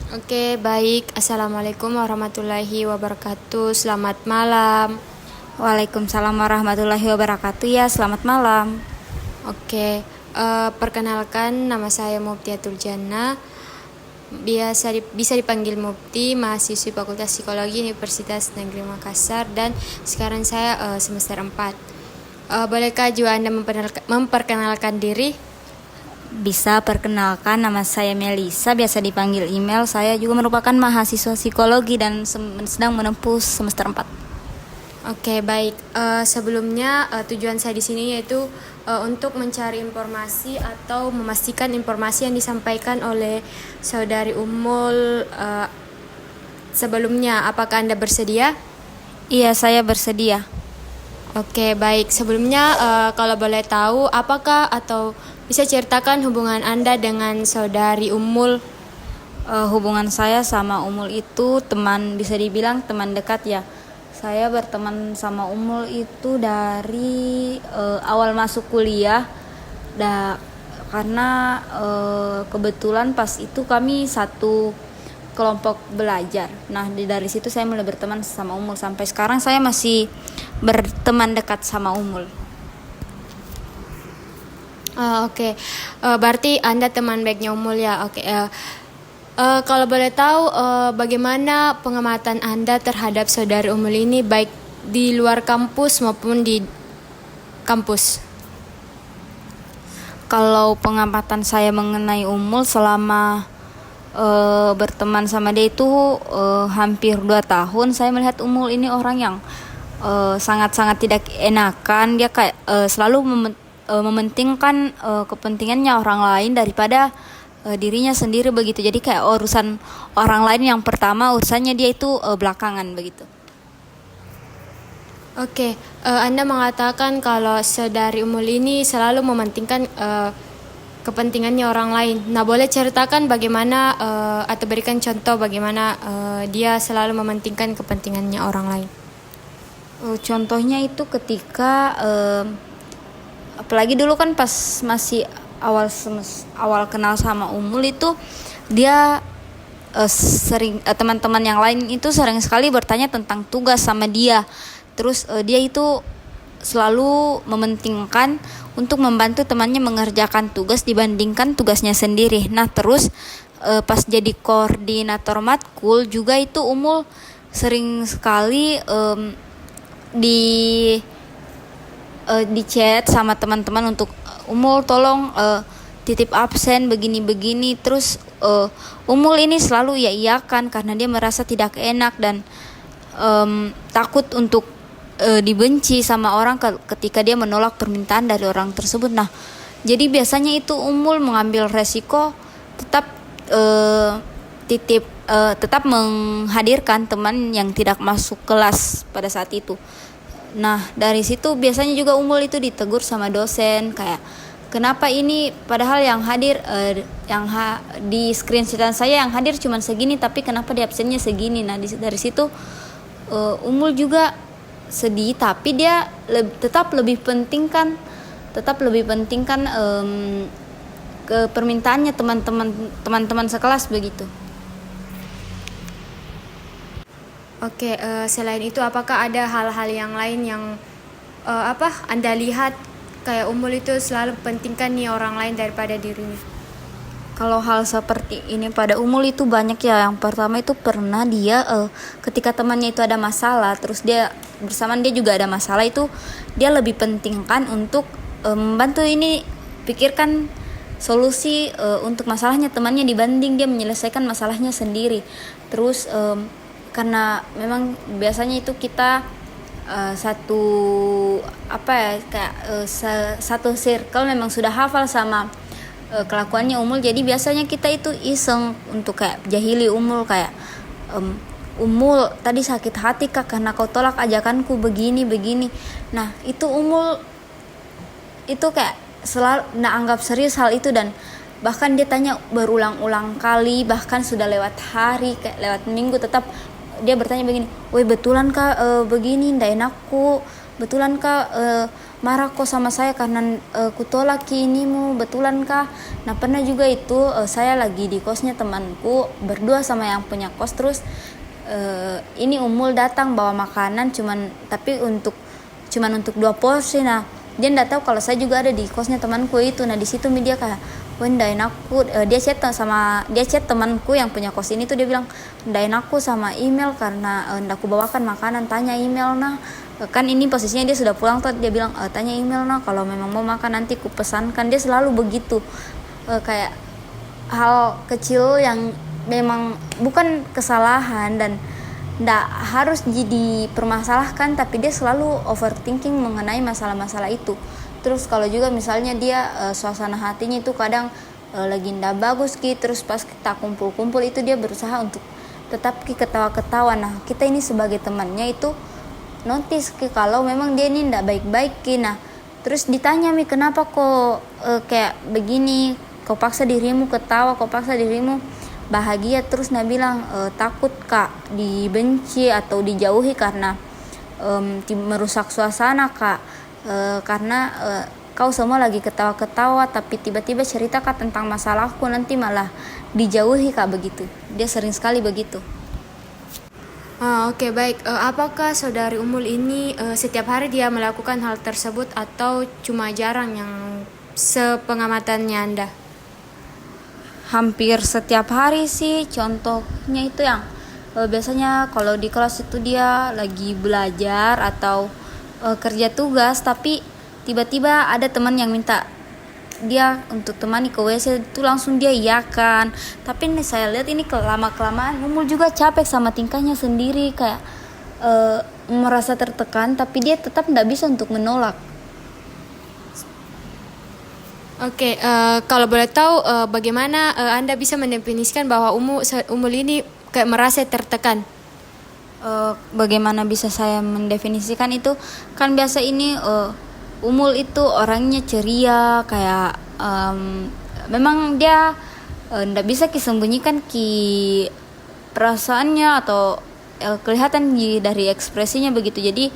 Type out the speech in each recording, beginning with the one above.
Oke, baik. Assalamualaikum warahmatullahi wabarakatuh. Selamat malam. Waalaikumsalam warahmatullahi wabarakatuh. Ya, selamat malam. Oke, perkenalkan nama saya Muftiatul Jannah. Bisa dipanggil Mufti, mahasiswi Fakultas Psikologi Universitas Negeri Makassar, dan sekarang saya semester 4. Bolehkah juga Anda memperkenalkan diri? Bisa perkenalkan, nama saya Melisa, biasa dipanggil Email. Saya juga merupakan mahasiswa psikologi dan sedang menempuh semester 4. Oke, baik. Sebelumnya tujuan saya di sini yaitu untuk mencari informasi atau memastikan informasi yang disampaikan oleh saudari Umul sebelumnya. Apakah Anda bersedia? Iya, saya bersedia. Oke, baik. Sebelumnya kalau boleh tahu, apakah atau bisa ceritakan hubungan Anda dengan saudari Umul? Hubungan saya sama Umul itu bisa dibilang teman dekat ya. Saya berteman sama Umul itu dari awal masuk kuliah. Karena kebetulan pas itu kami satu kelompok belajar. Nah, dari situ saya mulai berteman sama Umul. Sampai sekarang saya masih berteman dekat sama Umul. Oke. Berarti Anda teman baiknya Umul ya. Oke. Kalau boleh tahu, bagaimana pengamatan Anda terhadap saudari Umul ini, baik di luar kampus maupun di kampus? Kalau pengamatan saya mengenai Umul selama berteman sama dia itu hampir 2 tahun, saya melihat Umul ini orang yang sangat-sangat tidak enakan. Dia kayak selalu mementingkan kepentingannya orang lain daripada dirinya sendiri begitu. Jadi kayak urusan orang lain yang pertama, urusannya dia itu belakangan begitu. Oke, Anda mengatakan kalau saudari Umul ini selalu mementingkan kepentingannya orang lain. Nah, boleh ceritakan bagaimana atau berikan contoh bagaimana dia selalu mementingkan kepentingannya orang lain? Contohnya itu ketika apalagi dulu kan pas masih awal kenal sama Umul itu, dia teman-teman yang lain itu sering sekali bertanya tentang tugas sama dia. Terus dia itu selalu mementingkan untuk membantu temannya mengerjakan tugas dibandingkan tugasnya sendiri. Nah, terus pas jadi koordinator matkul juga itu Umul sering sekali di chat sama teman-teman untuk Umul tolong titip absen begini-begini. Terus Umul ini selalu iya-iyakan karena dia merasa tidak enak dan takut untuk dibenci sama orang ketika dia menolak permintaan dari orang tersebut. Nah, jadi biasanya itu Umul mengambil resiko tetap menghadirkan teman yang tidak masuk kelas pada saat itu. Nah, dari situ biasanya juga Umul itu ditegur sama dosen kayak, kenapa ini padahal yang hadir di screenshotan saya yang hadir cuma segini, tapi kenapa di absennya segini. Nah, dari situ Umul juga sedih, tapi dia tetap lebih pentingkan ke permintaannya teman-teman sekelas begitu. Oke, selain itu apakah ada hal-hal yang lain yang Anda lihat kayak Umul itu selalu pentingkan nih orang lain daripada dirinya? Kalau hal seperti ini pada Umul itu banyak ya. Yang pertama itu pernah dia ketika temannya itu ada masalah, terus dia bersamaan dia juga ada masalah, itu dia lebih pentingkan untuk membantu ini pikirkan solusi untuk masalahnya temannya dibanding dia menyelesaikan masalahnya sendiri. Terus karena memang biasanya itu kita satu circle memang sudah hafal sama kelakuannya Umul. Jadi biasanya kita itu iseng untuk kayak jahili Umul kayak, Umul tadi sakit hati kak karena kau tolak ajakanku begini. Nah, itu Umul itu kayak selalu anggap serius hal itu, dan bahkan dia tanya berulang-ulang kali, bahkan sudah lewat hari, kayak lewat minggu, tetap dia bertanya begini, woi betulan kak begini, ndak enakku betulan kah marah kok sama saya karena kutolak inimu, betulan kah? Nah pernah juga itu saya lagi di kosnya temanku berdua sama yang punya kos, terus ini Umul datang bawa makanan tapi cuman untuk 2 porsi. Nah dia ndak tahu kalau saya juga ada di kosnya temanku itu. Nah di situ dia kayak ndain aku, dia chat temanku yang punya kos ini tuh, dia bilang ndain aku sama email karena ndak aku bawakan makanan, tanya email nah. Kan ini posisinya dia sudah pulang tuh, dia bilang tanya email nah kalau memang mau makan nanti ku pesankan. Dia selalu begitu, kayak hal kecil yang memang bukan kesalahan dan ndak harus jadi permasalahkan, tapi dia selalu overthinking mengenai masalah-masalah itu. Terus kalau juga misalnya dia suasana hatinya itu kadang lagi ndak bagus gitu, terus pas kita kumpul-kumpul itu dia berusaha untuk tetap ketawa-ketawa. Nah kita ini sebagai temannya itu notice kalau memang dia ini ndak baik-baik. Nah terus ditanya kenapa kok kayak begini, kau paksa dirimu ketawa, kau paksa dirimu bahagia. Terus nah bilang takut kak dibenci atau dijauhi karena merusak suasana kak, karena kau semua lagi ketawa-ketawa tapi tiba-tiba cerita kak tentang masalahku, nanti malah dijauhi kak, begitu. Dia sering sekali begitu. Oke, baik. Apakah saudari Umul ini setiap hari dia melakukan hal tersebut atau cuma jarang yang sepengamatannya Anda? Hampir setiap hari sih. Contohnya itu yang biasanya kalau di kelas itu dia lagi belajar atau kerja tugas, tapi tiba-tiba ada teman yang minta dia untuk temani ke WC, itu langsung dia iyakan. Tapi nih saya lihat ini lama-kelamaan Umul juga capek sama tingkahnya sendiri, kayak merasa tertekan, tapi dia tetap tidak bisa untuk menolak. Oke, kalau boleh tahu bagaimana Anda bisa mendefinisikan bahwa Umul ini kayak merasa tertekan? Bagaimana bisa saya mendefinisikan itu? Kan biasa ini Umul itu orangnya ceria, kayak memang dia ndak bisa disembunyikan perasaannya atau kelihatan dari ekspresinya begitu. Jadi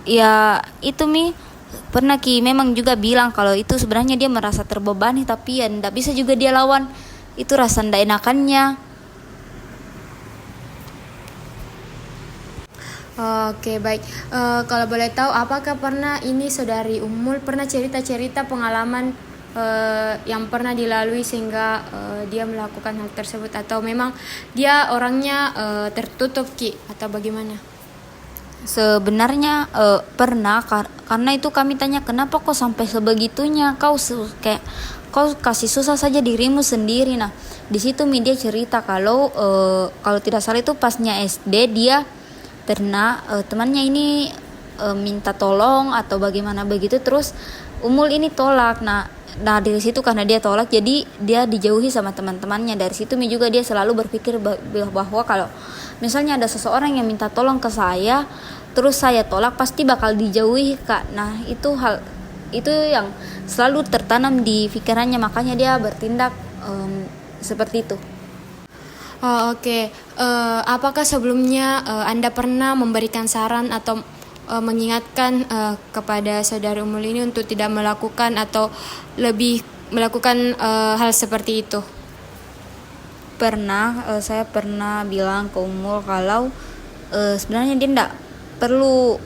ya itu pernah memang juga bilang kalau itu sebenarnya dia merasa terbebani, tapi ya ndak bisa juga dia lawan itu rasa ndak enakannya. Oke, baik. Kalau boleh tahu, apakah pernah ini saudari Umul pernah cerita-cerita pengalaman yang pernah dilalui sehingga dia melakukan hal tersebut, atau memang dia orangnya tertutup atau bagaimana? Sebenarnya pernah, karena itu kami tanya kenapa kok sampai sebegitunya, kau kasih susah saja dirimu sendiri. Nah di situ dia cerita kalau tidak salah itu pasnya SD dia pernah temannya ini minta tolong atau bagaimana begitu, terus Umul ini tolak. Nah dari situ karena dia tolak jadi dia dijauhi sama teman-temannya. Dari situ juga dia selalu berpikir bahwa kalau misalnya ada seseorang yang minta tolong ke saya terus saya tolak, pasti bakal dijauhi kak. Nah itu yang selalu tertanam di pikirannya, makanya dia bertindak seperti itu. Oke. Apakah sebelumnya Anda pernah memberikan saran atau mengingatkan kepada saudari Umul ini untuk tidak melakukan atau lebih melakukan hal seperti itu? Pernah, saya pernah bilang ke Umul kalau sebenarnya dia tidak perlu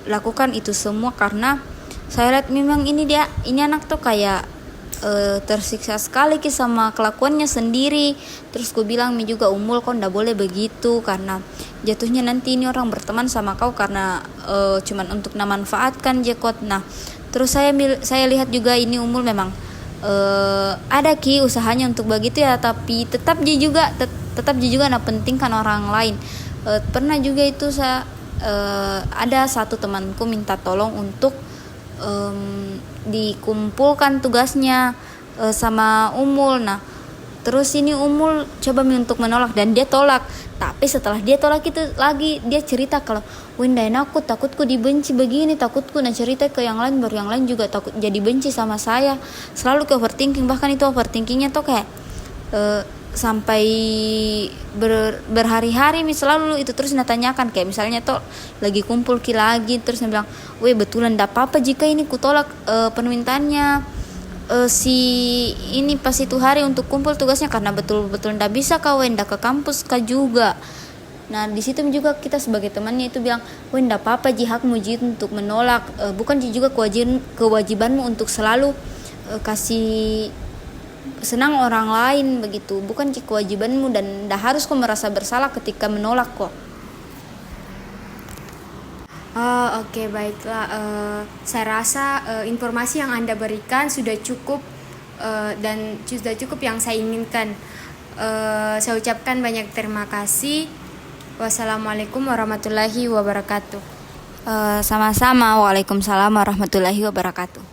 lakukan itu semua, karena saya lihat memang ini anak tuh kayak tersiksa sekali sama kelakuannya sendiri. Terus gue bilang juga Umul kok ndak boleh begitu, karena jatuhnya nanti ini orang berteman sama kau karena cuman untuk memanfaatkan jekot. Nah terus saya lihat juga ini Umul memang ada usahanya untuk begitu ya, tapi tetap dia juga pentingkan orang lain. Pernah juga itu saya ada satu temanku minta tolong untuk dikumpulkan tugasnya sama Umul. Nah terus ini Umul coba untuk menolak dan dia tolak. Tapi setelah dia tolak itu lagi dia cerita kalau Windain aku takutku dibenci begini, takutku. Nah cerita ke yang lain, baru yang lain juga takut jadi benci sama saya. Selalu ke overthinking, bahkan itu overthinkingnya tuh kayak sampai berhari-hari selalu itu terus natanyakan, kayak misalnya toh lagi kumpul lagi terus dia bilang, weh betulan ndak apa-apa jika ini kutolak permintaannya si ini pas itu hari untuk kumpul tugasnya karena betul-betul ndak bisa kau ndak ke kampus kah juga. Nah di situ juga kita sebagai temannya itu bilang, weh ndak apa-apa ji, hakmu ji untuk menolak, bukan ji juga kewajibanmu untuk selalu kasih senang orang lain begitu, bukan kewajibanmu dan dah harus kau merasa bersalah ketika menolak kok. Oh, oke, baiklah. Saya rasa informasi yang Anda berikan sudah cukup dan sudah cukup yang saya inginkan. Saya ucapkan banyak terima kasih. Wassalamualaikum warahmatullahi wabarakatuh. Sama-sama. Waalaikumsalam warahmatullahi wabarakatuh.